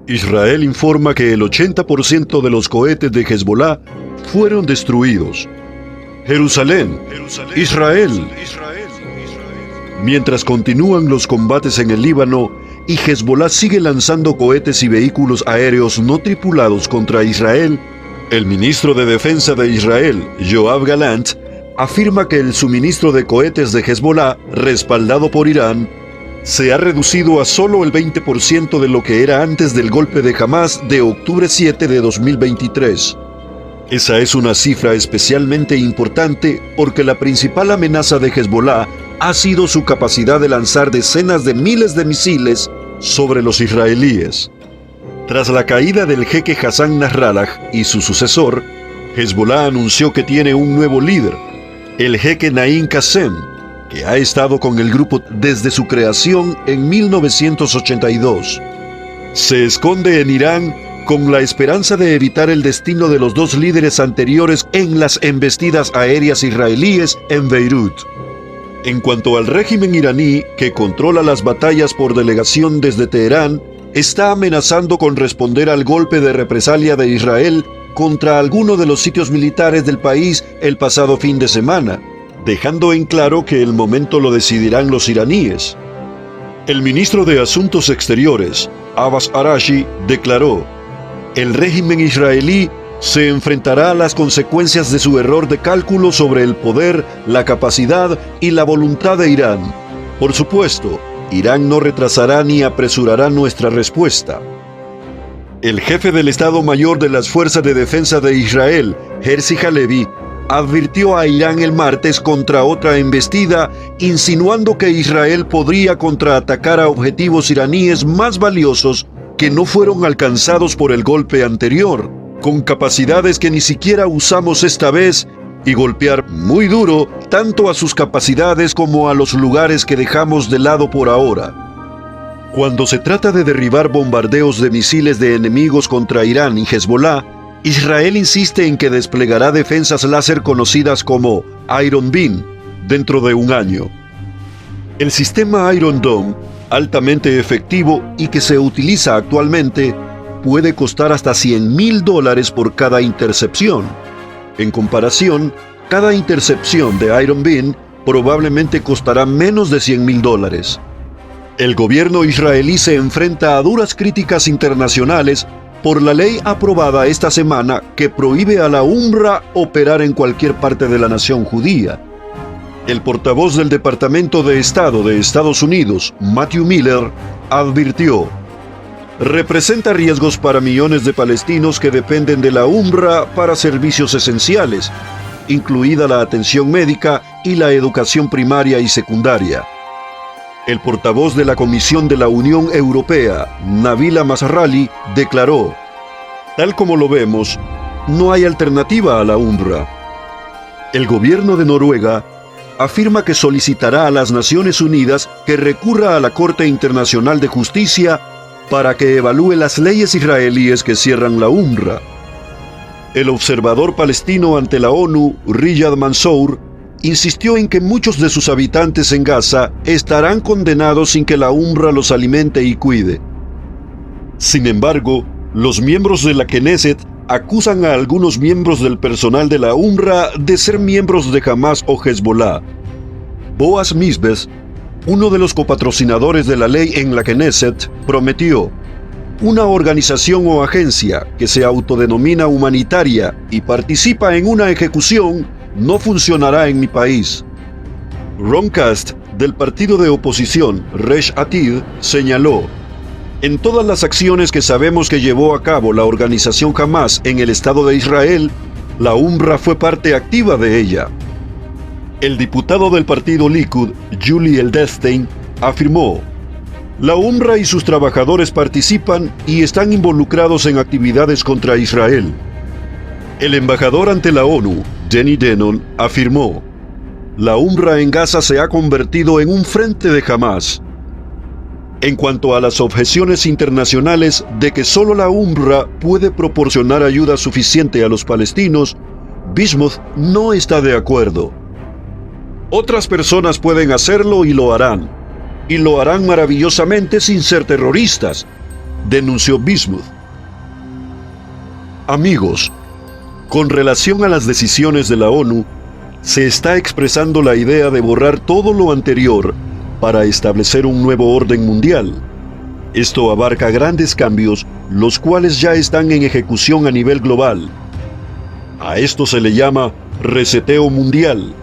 Israel informa que el 80% de los cohetes de Hezbollah fueron destruidos. Jerusalén, Israel. Mientras continúan los combates en el Líbano y Hezbollah sigue lanzando cohetes y vehículos aéreos no tripulados contra Israel, el ministro de Defensa de Israel, Yoav Gallant, afirma que el suministro de cohetes de Hezbollah, respaldado por Irán, se ha reducido a solo el 20% de lo que era antes del golpe de Hamás de octubre 7 de 2023. Esa es una cifra especialmente importante porque la principal amenaza de Hezbollah ha sido su capacidad de lanzar decenas de miles de misiles sobre los israelíes. Tras la caída del jeque Hassan Nasrallah y su sucesor, Hezbollah anunció que tiene un nuevo líder, el jeque Naim Qassem, que ha estado con el grupo desde su creación en 1982. Se esconde en Irán con la esperanza de evitar el destino de los dos líderes anteriores en las embestidas aéreas israelíes en Beirut. En cuanto al régimen iraní, que controla las batallas por delegación desde Teherán, está amenazando con responder al golpe de represalia de Israel contra alguno de los sitios militares del país el pasado fin de semana, dejando en claro que el momento lo decidirán los iraníes. El ministro de Asuntos Exteriores, Abbas Araghchi, declaró: el régimen israelí se enfrentará a las consecuencias de su error de cálculo sobre el poder, la capacidad y la voluntad de Irán. Por supuesto, Irán no retrasará ni apresurará nuestra respuesta. El jefe del Estado Mayor de las Fuerzas de Defensa de Israel, Herzi Halevi, advirtió a Irán el martes contra otra embestida, insinuando que Israel podría contraatacar a objetivos iraníes más valiosos que no fueron alcanzados por el golpe anterior, con capacidades que ni siquiera usamos esta vez, y golpear muy duro tanto a sus capacidades como a los lugares que dejamos de lado por ahora. Cuando se trata de derribar bombardeos de misiles de enemigos contra Irán y Hezbollah, Israel insiste en que desplegará defensas láser conocidas como Iron Beam dentro de un año. El sistema Iron Dome, altamente efectivo y que se utiliza actualmente, puede costar hasta $100,000 por cada intercepción. En comparación, cada intercepción de Iron Beam probablemente costará menos de $100,000. El gobierno israelí se enfrenta a duras críticas internacionales por la ley aprobada esta semana que prohíbe a la UNRWA operar en cualquier parte de la nación judía. El portavoz del Departamento de Estado de Estados Unidos, Matthew Miller, advirtió: representa riesgos para millones de palestinos que dependen de la UNRWA para servicios esenciales, incluida la atención médica y la educación primaria y secundaria. El portavoz de la Comisión de la Unión Europea, Nabila Masrali, declaró: tal como lo vemos, no hay alternativa a la UNRWA. El gobierno de Noruega afirma que solicitará a las Naciones Unidas que recurra a la Corte Internacional de Justicia para que evalúe las leyes israelíes que cierran la UNRWA. El observador palestino ante la ONU, Riyad Mansour, insistió en que muchos de sus habitantes en Gaza estarán condenados sin que la UNRWA los alimente y cuide. Sin embargo, los miembros de la Knesset acusan a algunos miembros del personal de la UNRWA de ser miembros de Hamás o Hezbollah. Boaz Misbes, uno de los copatrocinadores de la ley en la Knesset, prometió: una organización o agencia que se autodenomina humanitaria y participa en una ejecución no funcionará en mi país. Ron Kast, del partido de oposición Resh Atid, señaló: en todas las acciones que sabemos que llevó a cabo la organización Hamás en el Estado de Israel, la UNRWA fue parte activa de ella. El diputado del partido Likud, Yuli Edelstein, afirmó: la UNRWA y sus trabajadores participan y están involucrados en actividades contra Israel. El embajador ante la ONU, Danny Danon, afirmó: la UNRWA en Gaza se ha convertido en un frente de Hamás. En cuanto a las objeciones internacionales de que solo la UNRWA puede proporcionar ayuda suficiente a los palestinos, Bismuth no está de acuerdo. Otras personas pueden hacerlo y lo harán maravillosamente sin ser terroristas. denunció Bismuth. Amigos, con relación a las decisiones de la ONU, se está expresando la idea de borrar todo lo anterior para establecer un nuevo orden mundial. Esto abarca grandes cambios, los cuales ya están en ejecución a nivel global. A esto se le llama reseteo mundial.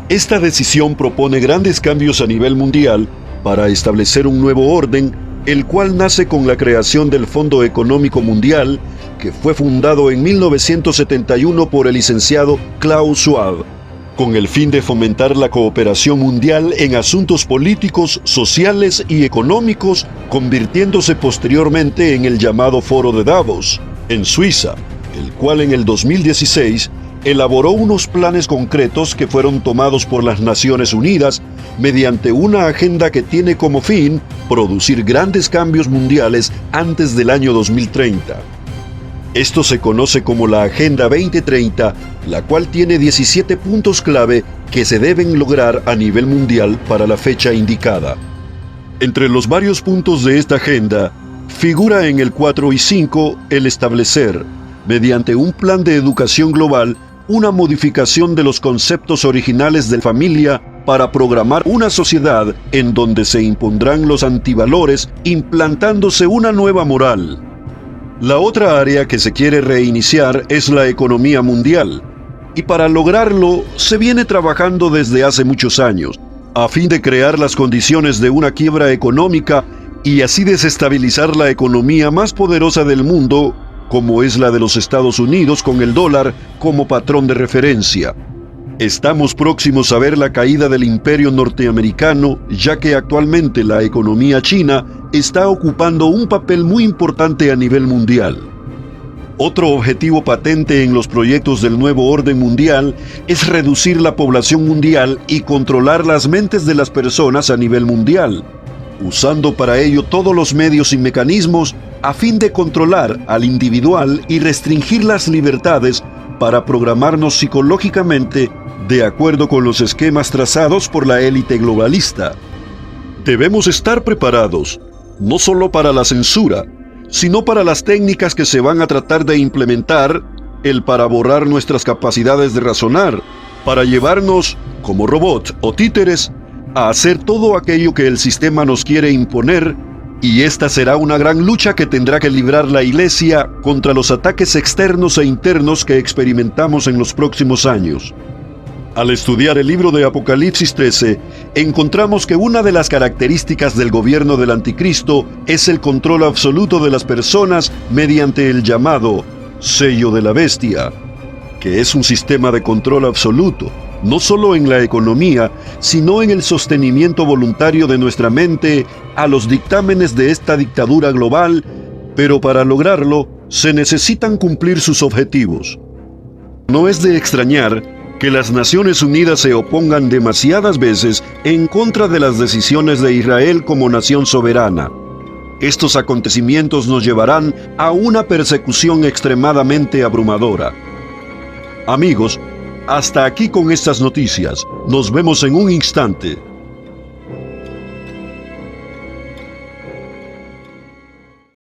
Esta decisión propone grandes cambios a nivel mundial para establecer un nuevo orden, el cual nace con la creación del Fondo Económico Mundial, que fue fundado en 1971 por el licenciado Klaus Schwab, con el fin de fomentar la cooperación mundial en asuntos políticos, sociales y económicos, convirtiéndose posteriormente en el llamado Foro de Davos, en Suiza, el cual en el 2016 elaboró unos planes concretos que fueron tomados por las Naciones Unidas mediante una agenda que tiene como fin producir grandes cambios mundiales antes del año 2030. Esto se conoce como la Agenda 2030, la cual tiene 17 puntos clave que se deben lograr a nivel mundial para la fecha indicada. Entre los varios puntos de esta agenda, figura en el 4 y 5 el establecer, mediante un plan de educación global, una modificación de los conceptos originales de familia para programar una sociedad en donde se impondrán los antivalores, implantándose una nueva moral. La otra área que se quiere reiniciar es la economía mundial, y para lograrlo se viene trabajando desde hace muchos años, a fin de crear las condiciones de una quiebra económica y así desestabilizar la economía más poderosa del mundo, como es la de los Estados Unidos con el dólar como patrón de referencia. Estamos próximos a ver la caída del imperio norteamericano, ya que actualmente la economía china está ocupando un papel muy importante a nivel mundial. Otro objetivo patente en los proyectos del nuevo orden mundial es reducir la población mundial y controlar las mentes de las personas a nivel mundial, usando para ello todos los medios y mecanismos a fin de controlar al individual y restringir las libertades para programarnos psicológicamente de acuerdo con los esquemas trazados por la élite globalista. Debemos estar preparados, no solo para la censura, sino para las técnicas que se van a tratar de implementar, para borrar nuestras capacidades de razonar, para llevarnos, como robot o títeres, a hacer todo aquello que el sistema nos quiere imponer, y esta será una gran lucha que tendrá que librar la Iglesia contra los ataques externos e internos que experimentamos en los próximos años. Al estudiar el libro de Apocalipsis 13, encontramos que una de las características del gobierno del Anticristo es el control absoluto de las personas mediante el llamado sello de la bestia, que es un sistema de control absoluto, no solo en la economía, sino en el sostenimiento voluntario de nuestra mente a los dictámenes de esta dictadura global, pero para lograrlo se necesitan cumplir sus objetivos. No es de extrañar que las Naciones Unidas se opongan demasiadas veces en contra de las decisiones de Israel como nación soberana. Estos acontecimientos nos llevarán a una persecución extremadamente abrumadora. Amigos, hasta aquí con estas noticias. Nos vemos en un instante.